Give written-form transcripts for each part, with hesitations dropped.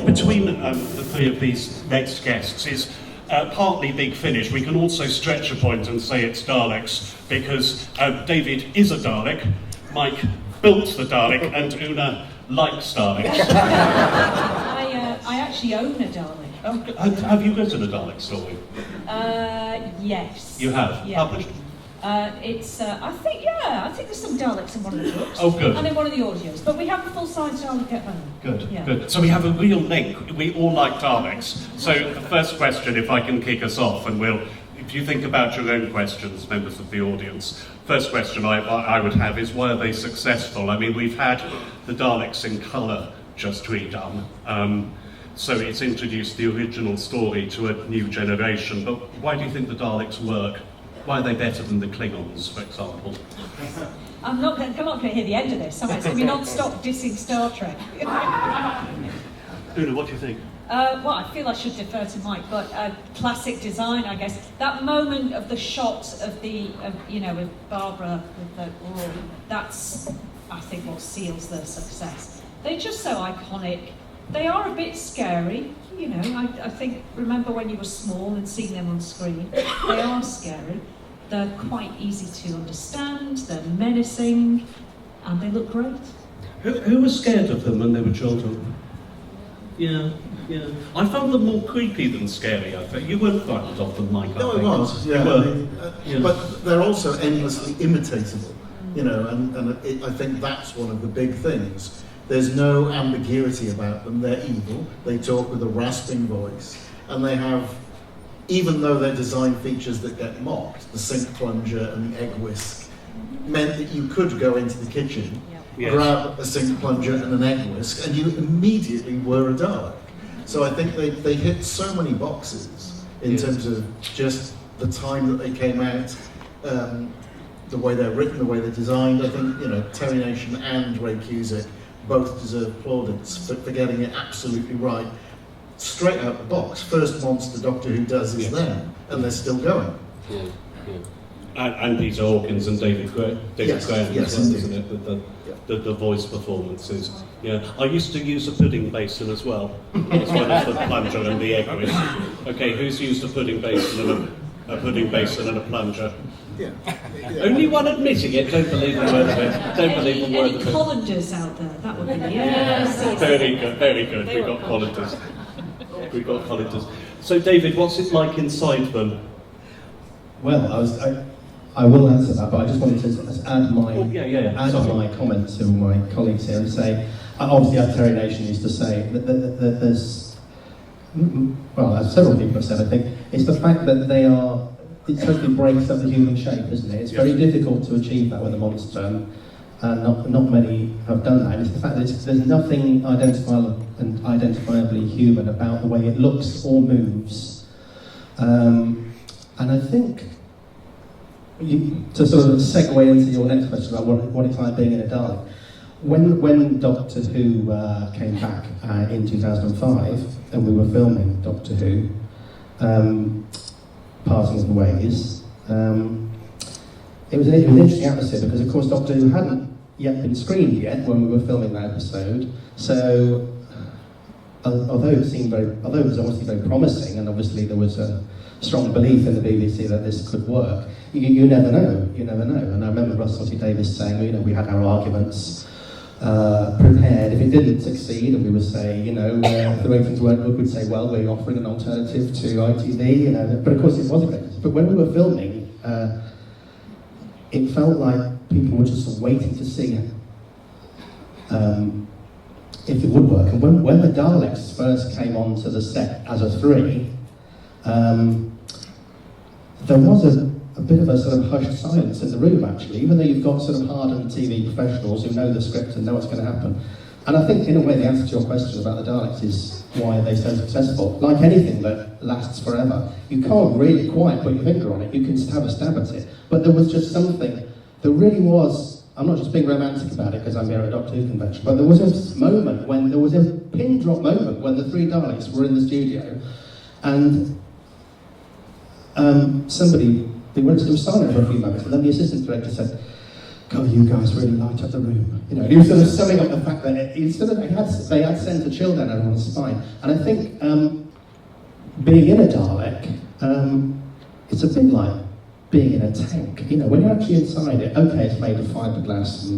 between the three of these next guests is partly Big Finish. We can also stretch a point and say it's Daleks, because David is a Dalek, Mike built the Dalek, and Una likes Daleks. I actually own a Dalek. Oh, have you written a Dalek story? Yes. You have? Yeah. Published? I think there's some Daleks in one of the books. Oh, good. And in one of the audios. But we have a full-size Dalek at home. Good, yeah. Good. So we have a real link. We all like Daleks. So the first question, if I can kick us off, and if you think about your own questions, members of the audience, first question I would have is, why are they successful? I mean, we've had the Daleks in colour just redone. So it's introduced the original story to a new generation. But why do you think the Daleks work? Why are they better than the Klingons, for example? I'm not going to hear the end of this, am I? It's going to be non-stop dissing Star Trek. Una, what do you think? Well, I feel I should defer to Mike, but classic design, I guess. That moment of the shot of with Barbara, with the that's, I think, what seals their success. They're just so iconic. They are a bit scary, I think, remember when you were small and seeing them on screen, they are scary. They're quite easy to understand, they're menacing, and they look great. Who was scared of them when they were children? Yeah. I found them more creepy than scary, I think. You weren't frightened of them, Mike, No, I was, yeah. Yeah. But they're also endlessly imitatable, and I think that's one of the big things. There's no ambiguity about them. They're evil. They talk with a rasping voice, and they have, even though they're design features that get mocked, the sink plunger and the egg whisk meant that you could go into the kitchen, grab a sink plunger and an egg whisk, and you immediately were a Dalek. So I think they hit so many boxes in terms of just the time that they came out, the way they're written, the way they're designed. I think Terry Nation and Ray Cusick both deserve plaudits for getting it absolutely right. Straight out the box, first monster Doctor Who does is them, and they're still going. Yeah. And Peter Hawkins and David Graham, isn't it? With the voice performances. Yeah, I used to use a pudding basin as well, as well as the plunger and the egg whisk. Okay, who's used a pudding basin and a pudding basin and a plunger? Yeah. Only one admitting it. Don't believe a word of it. Don't believe a word of it. Any Collanders out there? That would be yes. Very good. Very good. We got Collanders. We got Collanders. So, David, what's it like inside them? Well, I will answer that, but I just wanted to add my comment to my colleagues here and say, obviously, as Terry Nation used to say, that there's, well, as several people have said, I think, it's the fact that it totally breaks up the human shape, isn't it? It's very difficult to achieve that with a monster, and not many have done that. And it's the fact that there's nothing identifiably human about the way it looks or moves. And I think, to sort of segue into your next question about what it's like being in a Dalek, when Doctor Who came back in 2005, and we were filming Doctor Who, Parting of the Ways, it was an interesting atmosphere because, of course, Doctor Who hadn't yet been screened yet when we were filming that episode. So, although it was obviously very promising, and obviously there was a strong belief in the BBC that this could work, you never know. And I remember Russell T Davies saying, we had our arguments prepared. If it didn't succeed, and we would say, if the ratings weren't good, we'd say, well, we're offering an alternative to ITV, but of course it wasn't great. But when we were filming, it felt like people were just waiting to see if it would work. And when the Daleks first came onto the set as a 3, there was a bit of a sort of hushed silence in the room, actually, even though you've got sort of hardened TV professionals who know the script and know what's going to happen. And I think, in a way, the answer to your question about the Daleks is why they're so successful. Like anything that lasts forever, you can't really quite put your finger on it. You can have a stab at it. But there was just something, there really was, I'm not just being romantic about it because I'm here at a Doctor Who convention, but there was a moment when, there was a pin drop moment when the 3 Daleks were in the studio, and somebody, it was silent for a few moments, and then the assistant director said, God, you guys really light up the room. You know, and he was sort of summing up the fact that they had sent a chill down everyone's spine. And I think being in a Dalek, it's a bit like being in a tank. You know, when you're actually inside it, okay, it's made of fiberglass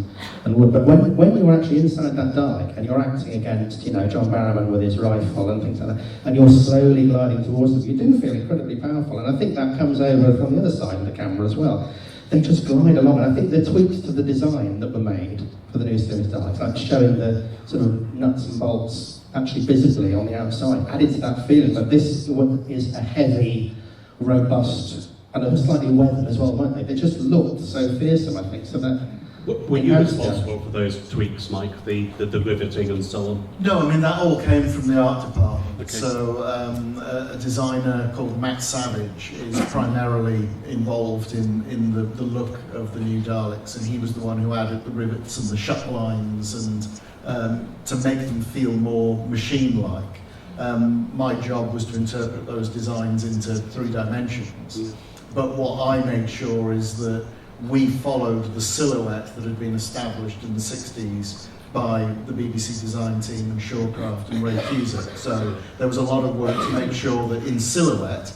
and wood, but when you're actually inside that Dalek and you're acting against, you know, John Barrowman with his rifle and things like that, and you're slowly gliding towards them, you do feel incredibly powerful. And I think that comes over from the other side of the camera as well. They just glide along, and I think the tweaks to the design that were made for the new series Daleks, like showing the sort of nuts and bolts actually visibly on the outside, added to that feeling that this is a heavy, robust, and slightly weathered as well, weren't they? They just looked so fearsome, I think, so that... Were you responsible for those tweaks, Mike, the riveting and so on? No, I mean, that all came from the art department. Okay. So a designer called Matt Savage is primarily involved in the look of the new Daleks, and he was the one who added the rivets and the shut lines and to make them feel more machine-like. My job was to interpret those designs into 3 dimensions. But what I made sure is that we followed the silhouette that had been established in the 60s by the BBC design team and Shawcraft and Ray Cusack. So there was a lot of work to make sure that in silhouette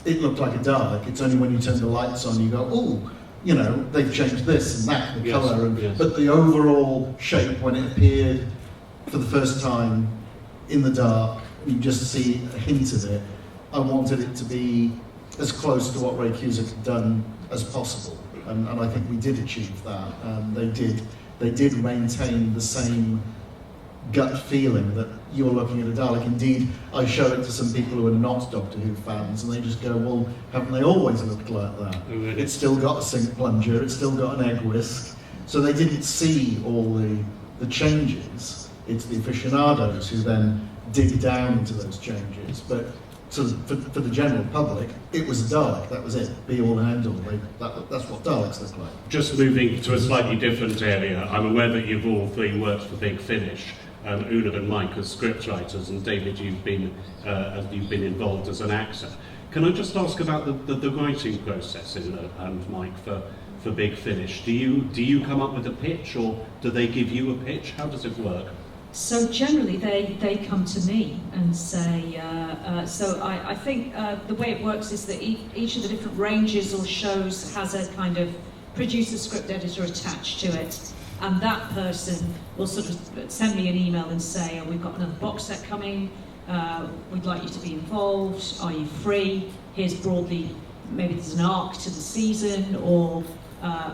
it looked like a Dalek. It's only when you turn the lights on you go, oh, you know, they've changed this and that, the colour. But the overall shape, when it appeared for the first time in the dark, you just see a hint of it. I wanted it to be as close to what Ray Cusack had done as possible. And I think we did achieve that. They did maintain the same gut feeling that you're looking at a Dalek. Indeed, I show it to some people who are not Doctor Who fans, and they just go, well, haven't they always looked like that? Oh, really? It's still got a sink plunger, it's still got an egg whisk. So they didn't see all the changes. It's the aficionados who then dig down into those changes. But so for the general public, it was a Dalek, that was it, be all and end all. That's what Daleks look like. Just moving to a slightly different area, I'm aware that you've all 3 worked for Big Finish, Una and Mike as scriptwriters, and David, you've been involved as an actor. Can I just ask about the writing process, Una and Mike, for Big Finish? Do you come up with a pitch, or do they give you a pitch? How does it work? So generally they come to me and say, I think the way it works is that each of the different ranges or shows has a kind of producer script editor attached to it, and that person will sort of send me an email and say, oh, we've got another box set coming, we'd like you to be involved, are you free, here's broadly, maybe there's an arc to the season, or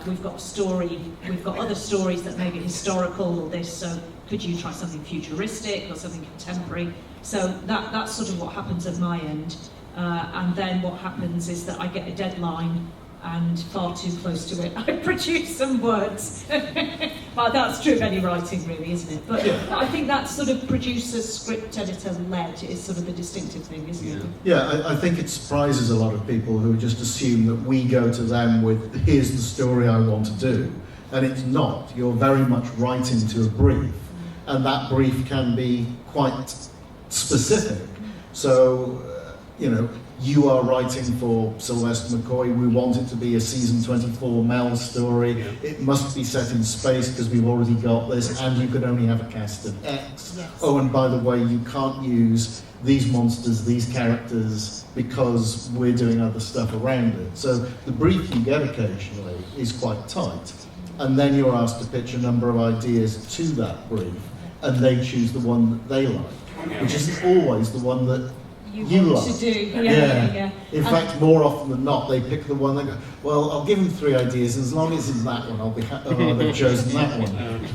we've got a story, we've got other stories that may be historical or this, so could you try something futuristic or something contemporary? So that's sort of what happens at my end. And then what happens is that I get a deadline, and far too close to it, I produce some words. But that's true of any writing, really, isn't it? But I think that sort of producer, script editor led is sort of the distinctive thing, isn't it? Yeah, I think it surprises a lot of people who just assume that we go to them with, here's the story I want to do. And it's not. You're very much writing to a brief. And that brief can be quite specific. So, you know, you are writing for Sylvester McCoy, we want it to be a season 24 Mel story, it must be set in space because we've already got this, and you can only have a cast of X. Yes. Oh, and by the way, you can't use these monsters, these characters, because we're doing other stuff around it. So the brief you get occasionally is quite tight, and then you're asked to pitch a number of ideas to that brief, and they choose the one that they like, which isn't always the one that you want like. to do. Yeah. In fact, more often than not, they pick the one they go, well, I'll give them 3 ideas, and as long as it's that one, I'll be happy. Oh, they've chosen that one.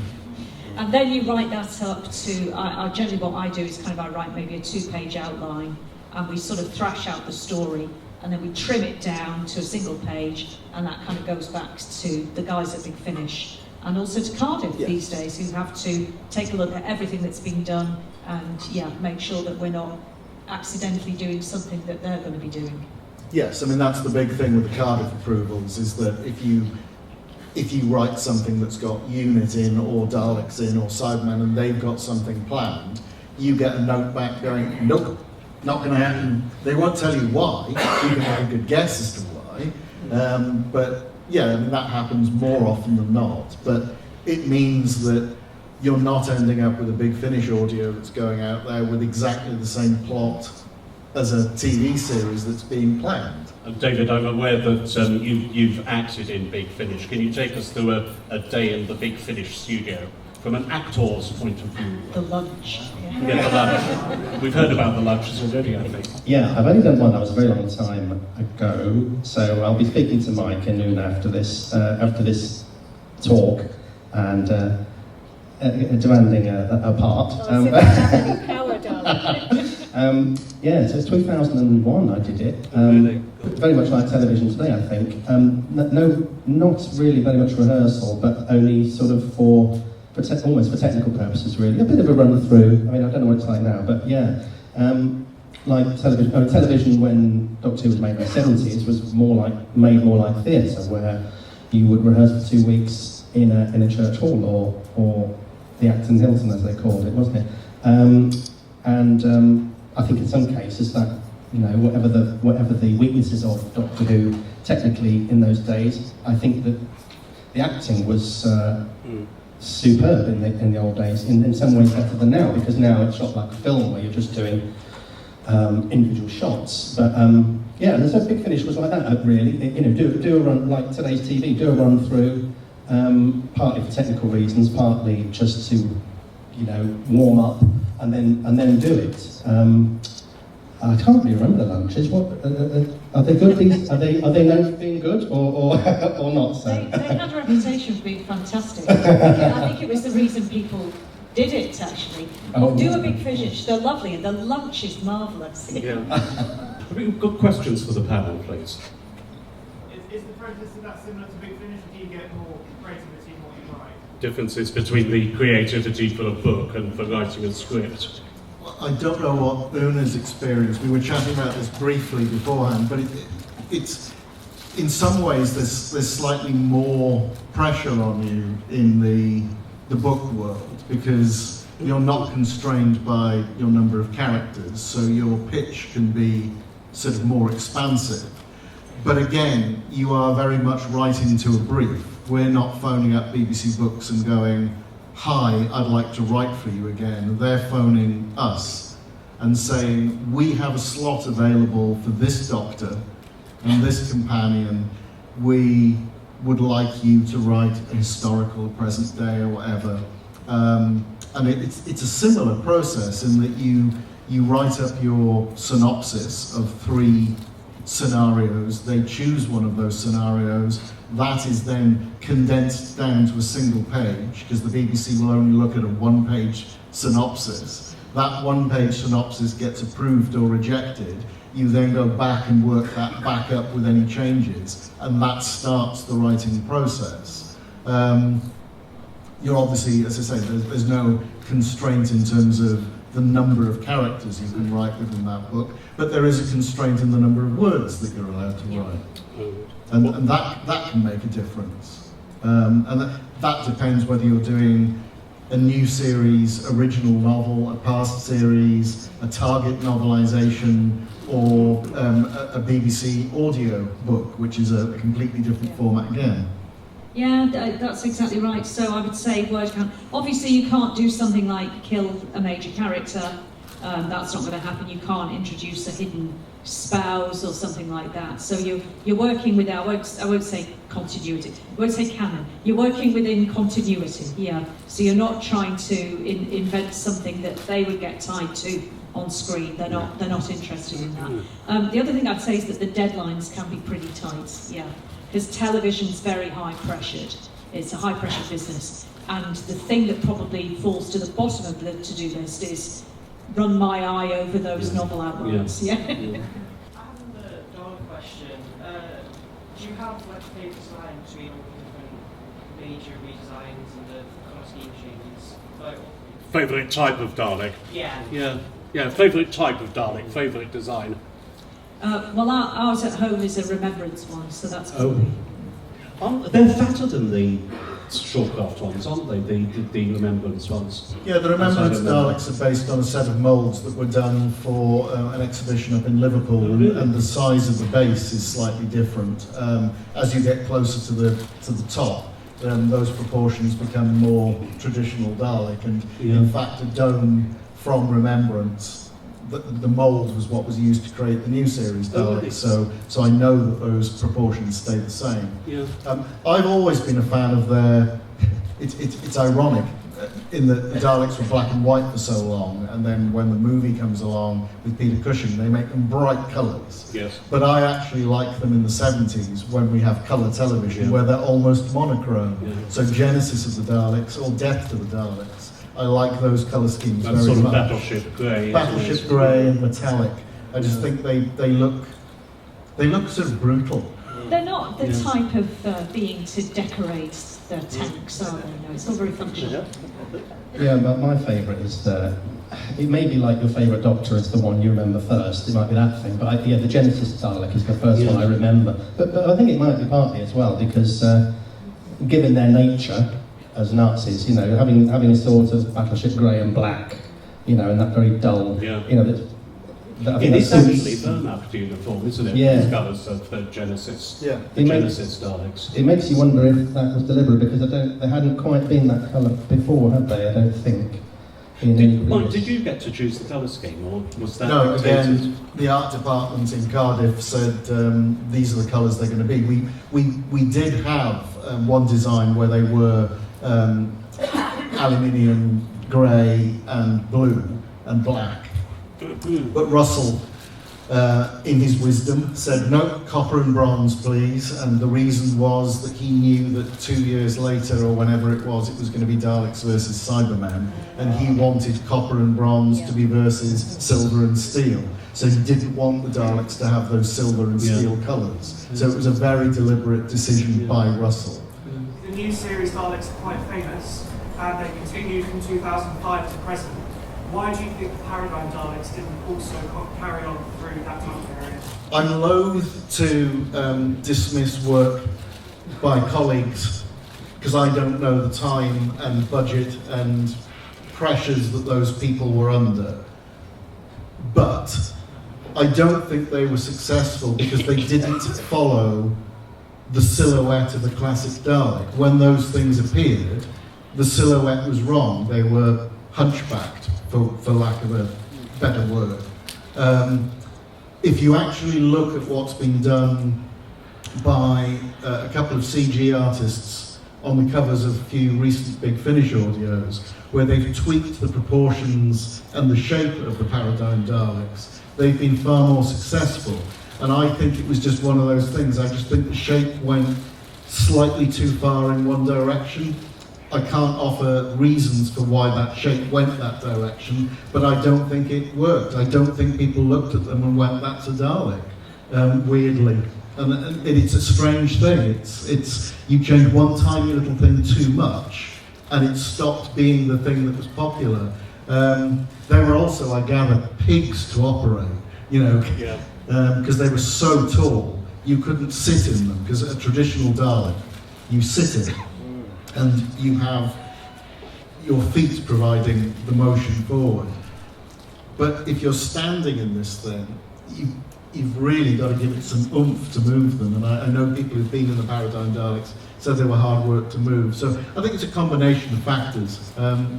And then you write that up to, generally what I do is kind of I write maybe a 2-page outline, and we sort of thrash out the story, and then we trim it down to a single page, and that kind of goes back to the guys at Big Finish, and also to Cardiff these days, who have to take a look at everything that's been done, and make sure that we're not accidentally doing something that they're going to be doing. Yes, I mean that's the big thing with the Cardiff approvals, is that if you write something that's got unit in or Daleks in or Cybermen and they've got something planned, you get a note back going, nope, not going to happen. They won't tell you why. You can have a good guess as to why, but yeah, I mean, that happens more often than not, but it means that you're not ending up with a Big Finish audio that's going out there with exactly the same plot as a TV series that's being planned. David, I'm aware that you've acted in Big Finish. Can you take us through a day in the Big Finish studio from an actor's point of view? The lunch. Yeah, the lunch. We've heard about the lunches already, I think. Yeah, I've only done one. That was a very long time ago. So I'll be speaking to Mike and Una after this talk and demanding a part. Oh, power, darling. Yeah, so it's 2001 I did it. Really? Very much like television today, I think. No, not really very much rehearsal, but only sort of almost for technical purposes, really. A bit of a run through. I mean, I don't know what it's like now, but yeah. Like television, television when Doctor Who was made in the 70s was made more like theatre, where you would rehearse for 2 weeks in a church hall or the Acton Hilton, as they called it, wasn't it? I think in some cases that, you know, whatever the weaknesses of Doctor Who technically in those days, I think that the acting was superb in the old days, in some ways better than now, because now it's shot like a film where you're just doing individual shots. But yeah, and so Big Finish was like that, really. You know, do a run like today's TV, do a run through, partly for technical reasons, partly just to, you know, warm up and then do it. I can't really remember the lunches. What are they good? Are they known for being good or not? So They had a reputation for being fantastic. I think it was the reason people did it, actually. Do a Big Finish, they're lovely, and the lunch is marvellous. Yeah. Have we got questions for the panel, please? Is the process of that similar to Big Finish, or do you get more creativity in what you write? Differences between the creativity for a book and for writing a script? I don't know what Una's experience. We were chatting about this briefly beforehand, but it's in some ways there's slightly more pressure on you in the book world, because you're not constrained by your number of characters, so your pitch can be sort of more expansive. But again, you are very much writing to a brief. We're not phoning up BBC Books and going, "Hi, I'd like to write for you again." They're phoning us and saying, "We have a slot available for this Doctor and this companion. We would like you to write a historical, present day, or whatever." And it's a similar process in that you write up your synopsis of 3 scenarios. They choose one of those scenarios. That is then condensed down to a single page, because the BBC will only look at a 1-page synopsis. That 1-page synopsis gets approved or rejected. You then go back and work that back up with any changes, and that starts the writing process. You're obviously, as I say, there's no constraint in terms of the number of characters you can write within that book, but there is a constraint in the number of words that you're allowed to write. And that can make a difference. And that depends whether you're doing a new series, original novel, a past series, a target novelisation, or a BBC audio book, which is a completely different format again. Yeah, that's exactly right. So I would say word count. Obviously, you can't do something like kill a major character. That's not going to happen. You can't introduce a hidden spouse or something like that. So you're working with, I won't say continuity, I won't say canon. You're working within continuity, yeah. So you're not trying to invent something that they would get tied to on screen. They're not interested in that. The other thing I'd say is that the deadlines can be pretty tight, yeah. Because television's very high pressured. It's a high pressure business. And the thing that probably falls to the bottom of the to-do list is run my eye over those novel outlines. Yeah. I have another Dalek question. Do you have like a favourite design between all the different major redesigns and the colour scheme changes? Like, Favourite type of Dalek? yeah. Yeah, favourite type of Dalek, favourite design. Well, ours at home is a remembrance one, so that's probably... They're fatter than the shortcraft ones, aren't they? The remembrance ones. Yeah, the Remembrance As I remember. Daleks are based on a set of moulds that were done for an exhibition up in Liverpool, Oh, really? and the size of the base is slightly different. As you get closer to the top, those proportions become more traditional Dalek, and Yeah. in fact a dome from Remembrance, the mould was what was used to create the new series Oh, Dalek, really? so I know that those proportions stay the same. Yeah. I've always been a fan of their. It's ironic in that the Daleks were black and white for so long, and then when the movie comes along with Peter Cushing, they make them bright colours. Yes. But I actually like them in the 70s when we have colour television, Yeah. where they're almost monochrome. Yeah. So Genesis of the Daleks or Death to the Daleks. I like those colour schemes That very sort of much. battleship grey. Battleship grey and metallic. I just think they look sort of brutal. They're not the Yeah. type of being to decorate their tanks, are they? No, it's not very functional. Yeah, but my favourite is it may be like your favourite Doctor is the one you remember first. It might be that thing, but the Genesis Dalek is the first Yeah. one I remember. But I think it might be partly as well because given their nature as Nazis, you know, having a sort of battleship grey and black, you know, and that very dull, Yeah. you know, I think It is that suits- actually Bernard uniform, isn't it? Yeah. The colours of the Genesis. Yeah. The It makes- Genesis Daleks. It makes you wonder if that was deliberate because they hadn't quite been that colour before, had they? I don't think. In any Mike, previous- did you get to choose the colour scheme, or was that No, dictated? again, the art department in Cardiff said these are the colours they're going to be. We did have one design where they were aluminium, grey and blue and black. But Russell, in his wisdom, said, no, copper and bronze, please. And the reason was that he knew that 2 years later, or whenever it was going to be Daleks versus Cybermen. And he wanted copper and bronze to be versus silver and steel. So he didn't want the Daleks to have those silver and Yeah. steel colours. So it was a very deliberate decision by Russell. The new series Daleks are quite famous, and they continued from 2005 to present. Why do you think the Paradigm Daleks didn't also carry on through that time period? I'm loath to dismiss work by colleagues because I don't know the time and budget and pressures that those people were under. But I don't think they were successful because they didn't follow the silhouette of the classic Dalek. When those things appeared, the silhouette was wrong. They were hunchbacked, for lack of a better word. If you actually look at what's been done by a couple of CG artists on the covers of a few recent Big Finish audios, where they've tweaked the proportions and the shape of the Paradigm Daleks, they've been far more successful. And I think it was just one of those things. I just think the shape went slightly too far in one direction. I can't offer reasons for why that shape went that direction, but I don't think it worked. I don't think people looked at them and went, that's a Dalek, weirdly. And it's a strange thing. It's you change one tiny little thing too much, and it stopped being the thing that was popular. There were also, I gather, pigs to operate, you know, Yeah. because they were so tall, you couldn't sit in them, because a traditional Dalek, you sit in it, and you have your feet providing the motion forward. But if you're standing in this thing, you've really got to give it some oomph to move them. And I know people who've been in the Paradigm Daleks said they were hard work to move. So I think it's a combination of factors.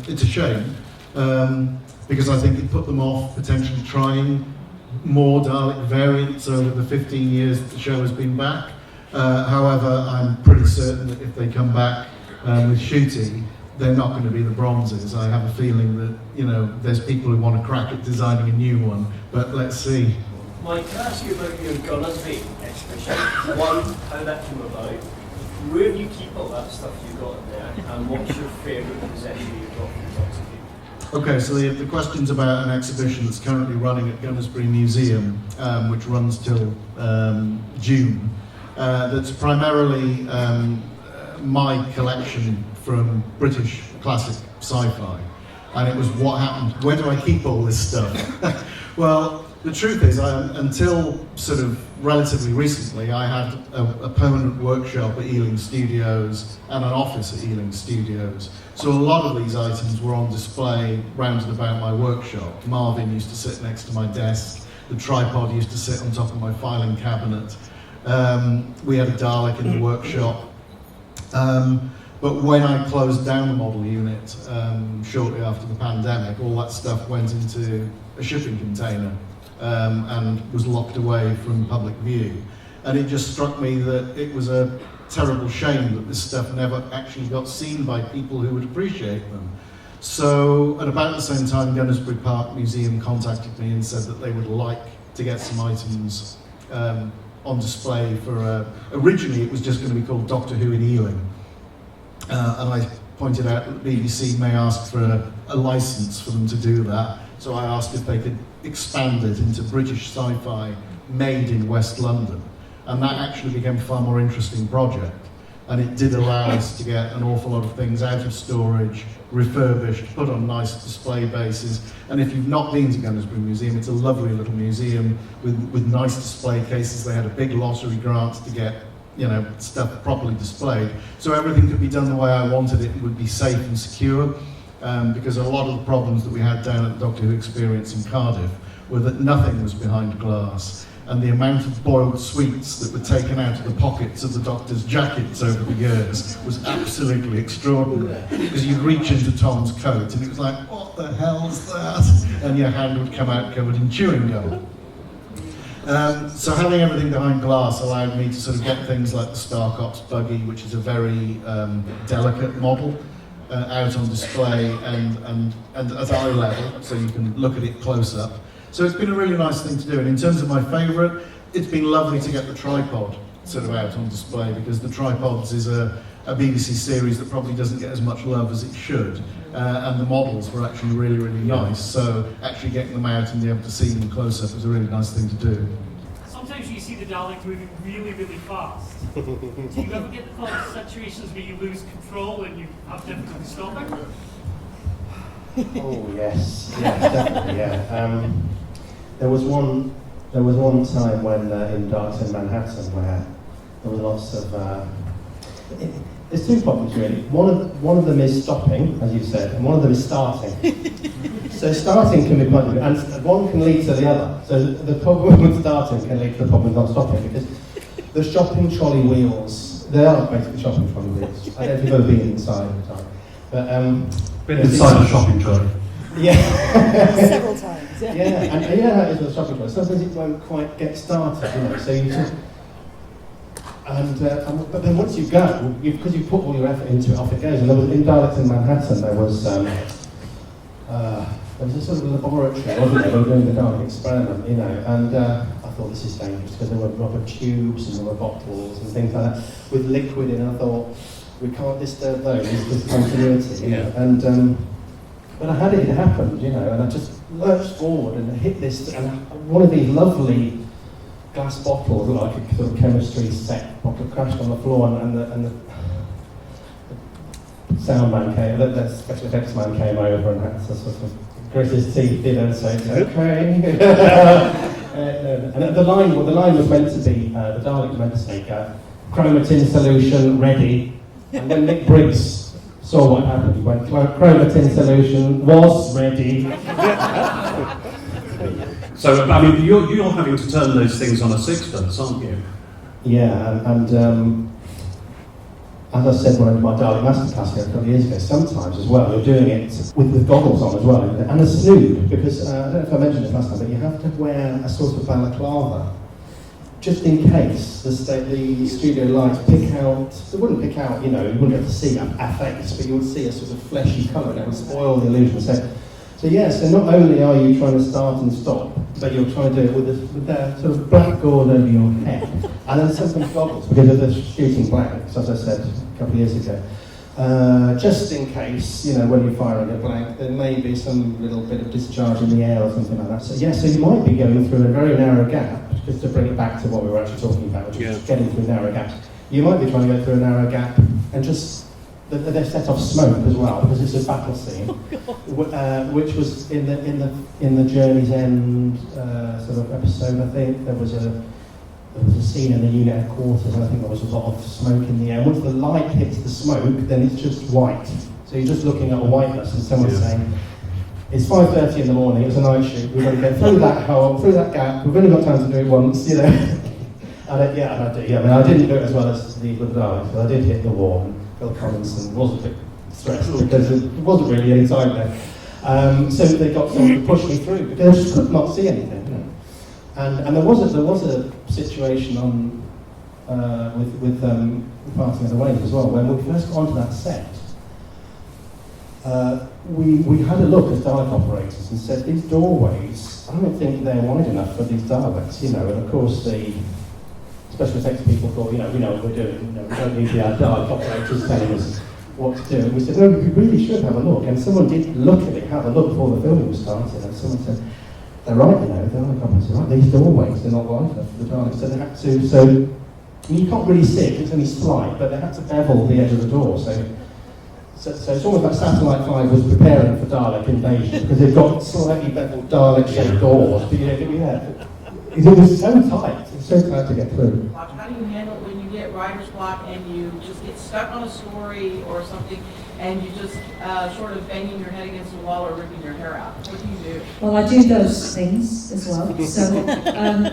It's a shame, because I think it put them off potentially trying more Dalek variants over the 15 years that the show has been back. However, I'm pretty certain that if they come back with Shooty, they're not going to be the bronzes. I have a feeling that, you know, there's people who want to crack at designing a new one, but let's see. Mike, can I ask you about your Gunners exhibition? One, how that came about, where do you keep all that stuff you got in there, and what's your favourite possession you got from Oxford? Okay, so the question's about an exhibition that's currently running at Gunnersbury Museum, which runs till June. That's primarily my collection from British classic sci-fi. And it was what happened, where do I keep all this stuff? Well, The truth is, until sort of relatively recently, I had a permanent workshop at Ealing Studios and an office at Ealing Studios. So a lot of these items were on display round and about my workshop. Marvin used to sit next to my desk. The tripod used to sit on top of my filing cabinet. We had a Dalek in the workshop. But when I closed down the model unit shortly after the pandemic, all that stuff went into a shipping container and was locked away from public view. And it just struck me that it was a terrible shame that this stuff never actually got seen by people who would appreciate them. So at about the same time, Gunnersbury Park Museum contacted me and said that they would like to get some items on display for, originally it was just going to be called Doctor Who in Ealing. And I pointed out that the BBC may ask for a license for them to do that. So I asked if they could expand it into British sci-fi made in West London. And that actually became a far more interesting project. And it did allow us to get an awful lot of things out of storage, refurbished, put on nice display bases. And if you've not been to Gunnersbury Museum, it's a lovely little museum with nice display cases. They had a big lottery grant to get, you know, stuff properly displayed. So everything could be done the way I wanted it. It would be safe and secure. Because a lot of the problems that we had down at the Doctor Who Experience in Cardiff were that nothing was behind glass, and the amount of boiled sweets that were taken out of the pockets of the Doctor's jackets over the years was absolutely extraordinary. Because you'd reach into Tom's coat and it was like, what the hell's that? And your hand would come out covered in chewing gum. So having everything behind glass allowed me to sort of get things like the Starcops buggy, which is a very delicate model, out on display and at eye level, so you can look at it close up. So it's been a really nice thing to do. And in terms of my favourite, it's been lovely to get the tripod sort of out on display, because the Tripods is a BBC series that probably doesn't get as much love as it should. And the models were actually really, really nice. So actually getting them out and be able to see them close up was a really nice thing to do. Sometimes you see the Dalek moving really, really fast. Do you ever get the situations where you lose control and you have difficulty stopping? Oh yes, definitely, yeah. There was one time when in Dark in Manhattan where there were lots of. There's two problems really. One of them is stopping, as you said, and one of them is starting. So starting can be quite good, and one can lead to the other. So the problem with starting can lead to the problem with not stopping, because the shopping trolley wheels, they are basically shopping trolley wheels. I don't know if you've ever been inside of time. But, Been inside a shopping trolley. Yeah. Several times. Yeah, and you know how it is with a shopping trolley. Sometimes it won't quite get started, you know. So you just, but then once you go, because you put all your effort into it, off it goes. And there was in Dalek in Manhattan, there was a sort of laboratory, wasn't there? We were doing the Dalek experiment, you know. And I thought, this is dangerous, because there were rubber tubes and there were bottles and things like that with liquid in. I thought, we can't disturb those, there's continuity, you know. And but I had it happened, you know, and I just lurched forward and hit this, and one of these lovely glass bottles, like a sort of chemistry set bottle, crashed on the floor, and the sound man came, the special effects man came over and had to sort of grit his teeth in and say, it's okay. And the line was meant to be, the Dalek was meant to say, chromatin solution ready. And when Nick Briggs saw what happened, he went, chromatin solution was ready. So, I mean, you're having to turn those things on a sixpence, aren't you? Yeah, and as I said when I did my Dalek Masterclass here a couple of years ago, sometimes as well, you're doing it with goggles on as well, and a snood, because I don't know if I mentioned this last time, but you have to wear a sort of balaclava, just in case the studio lights pick out, they wouldn't pick out, you know, you wouldn't be able to see our face, but you would see a sort of fleshy colour that would spoil the illusion. So yes, so not only are you trying to start and stop, but you're trying to do it with that sort of black gourd over your head, and then sometimes goggles, because of the shooting blanks, as I said a couple of years ago. Just in case, you know, when you're firing a blank, there may be some little bit of discharge in the air or something like that. So yeah, so you might be going through a very narrow gap, just to bring it back to what we were actually talking about, which is getting through narrow gaps. You might be trying to go through a narrow gap and just they've set off smoke as well because it's a battle scene, which was in the Journey's End sort of episode. I think there was a scene in the unit headquarters, and I think there was a lot of smoke in the air. Once the light hits the smoke, then it's just white. So you're just looking at a whiteness, and someone's saying, "It's 5:30 in the morning. It's a night shoot. We've got to get through that hole, through that gap. We've only got time to do it once, you know." And I didn't do it as well as the Daleks, but I did hit the wall. And Phil Collinson was a bit stressed because there wasn't really any time there. So they got someone to push me through because I just could not see anything. You know. And there was a situation on with Parting of the Waves as well. When we first got onto that set, we had a look as Dalek operators and said, these doorways, I don't think they're wide enough for these Daleks, you know. And of course the special effects people thought, you know, we know what we're doing. You know, we don't need the Dalek operators telling us what to do. And we said, no, we really should have a look. And someone did look at it, have a look before the filming was started, and someone said, they're right, you know, the Dalek operators are right, these doorways, they're not wide enough for the Daleks. So they had to, you can't really see it, it's only slight, but they had to bevel the edge of the door. So it's almost like Satellite 5 was preparing for Dalek invasion, because they've got slightly beveled Dalek-shaped doors. But it was so tight. It's so tight to get through. How do you handle when you get writer's block and you just get stuck on a story or something and you just sort of banging your head against the wall or ripping your hair out? What do you do? Well, I do those things as well. So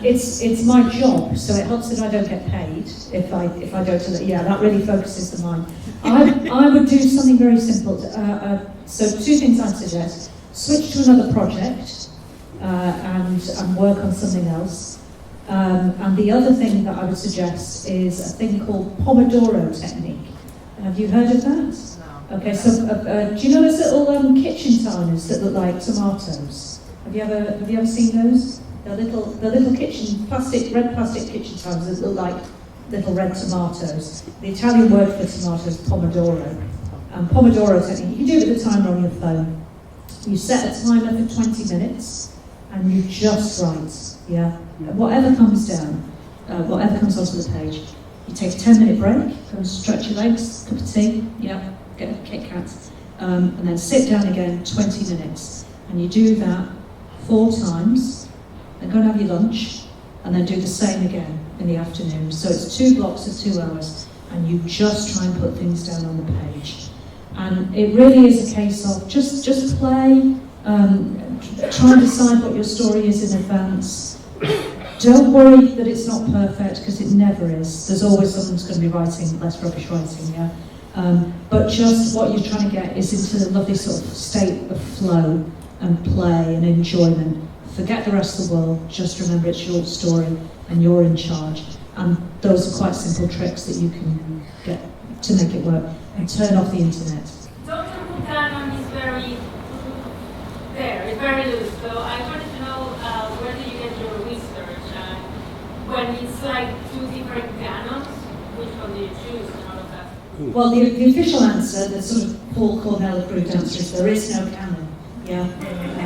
it's my job. So it helps that I don't get paid if I go to the, that really focuses the mind. I would do something very simple. So two things I'd suggest: switch to another project and work on something else. And the other thing that I would suggest is a thing called Pomodoro technique. Have you heard of that? No. Okay, so do you know those little kitchen timers that look like tomatoes? Have you ever seen those? They're little red plastic kitchen timers that look like little red tomatoes. The Italian word for tomato is pomodoro. Pomodoro technique. You can do it with a timer on your phone. You set a timer for 20 minutes, and you just write. Yeah, whatever comes down, whatever comes onto the page. You take a 10-minute break, go and stretch your legs, cup of tea, get a Kit Kat, and then sit down again 20 minutes. And you do that 4 times, then go and have your lunch, and then do the same again in the afternoon. So it's 2 blocks of 2 hours, and you just try and put things down on the page. And it really is a case of just play, try and decide what your story is in advance. Don't worry that it's not perfect, because it never is. There's always someone who's going to be writing less rubbish writing, but just what you're trying to get is into the lovely sort of state of flow and play and enjoyment. Forget the rest of the world, just remember it's your story and you're in charge. And those are quite simple tricks that you can get to make it work. And turn off the internet. Dr. Who canon is very it's very loose. So I wanted to know where do you get your research, and when it's like 2 different canons, which one do you choose and all of that? Well, the official answer, the sort of Paul Cornell approved answer, is there is no canon.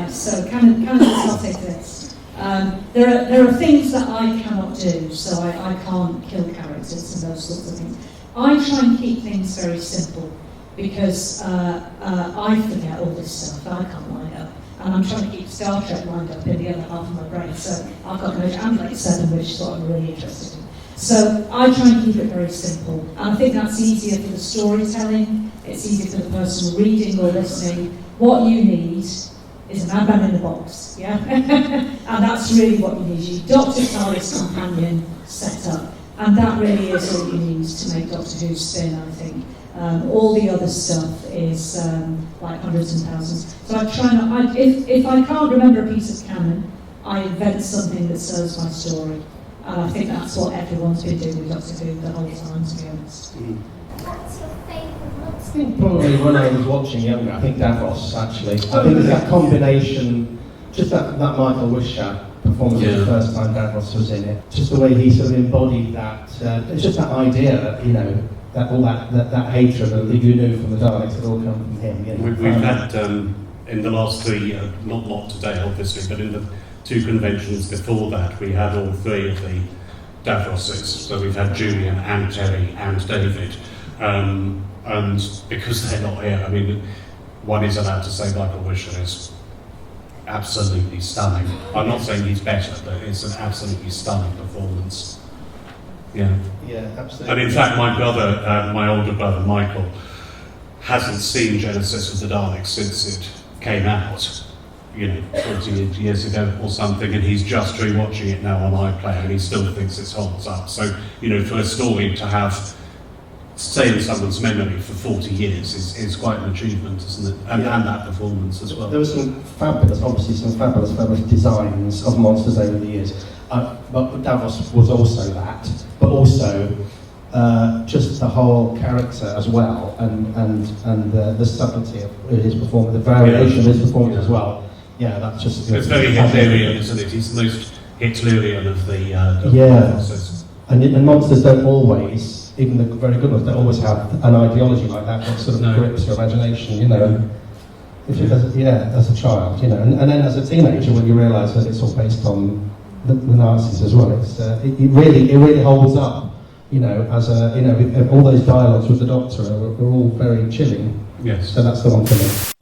So canon does not exist. There are things that I cannot do, so I can't kill characters and those sorts of things. I try and keep things very simple because I forget all this stuff. I can't line up. And I'm trying to keep Star Trek lined up in the other half of my brain. So I've got no Amlet 7, which is what I'm really interested in. So I try and keep it very simple. And I think that's easier for the storytelling. It's easier for the person reading or listening. What you need is a madman in the box, and that's really what you need. You Dr. Dalek's companion set up. And that really is all you need to make Doctor Who spin, I think. All the other stuff is like hundreds and thousands. So I try not, if I can't remember a piece of canon, I invent something that serves my story. And I think that's what everyone's been doing with Doctor Who the whole time, to be honest. What's your favourite? I think probably when I was watching younger, I think Davros actually. I think there's that combination, just that Michael Wishart performance the first time Davros was in it. Just the way he sort of embodied that. It's just that idea that that all that hatred that you knew from the Daleks had all come from him. We've had in the last 3, not today obviously, but in the 2 conventions before that, we had all 3 of the Davroses. So we've had Julian and Terry and David. and because they're not here, I mean, one is allowed to say Michael Wisher is absolutely stunning. I'm not saying he's better, but it's an absolutely stunning performance. Yeah. Yeah, absolutely. And in fact, my brother, my older brother Michael, hasn't seen Genesis of the Daleks since it came out, 40 years ago or something, and he's just rewatching it now on iPlayer, and he still thinks it holds up. So, for a story to have stay in someone's memory for 40 years is quite an achievement, isn't it? And that performance as well. There were some fabulous designs of monsters over the years. But Davos was also that, but also just the whole character as well, and the subtlety of his performance, the variation of his performance as well. Yeah, that's just... It's very Hitlerian, isn't it? He's the most Hitlerian of the monsters. And monsters don't always, even the very good ones, don't always have an ideology like that sort of grips your imagination, If you, as a child, and then as a teenager, when you realise that it's all based on the Nazis as well, it really holds up, as all those dialogues with the Doctor are all very chilling. Yes. So that's the one for me.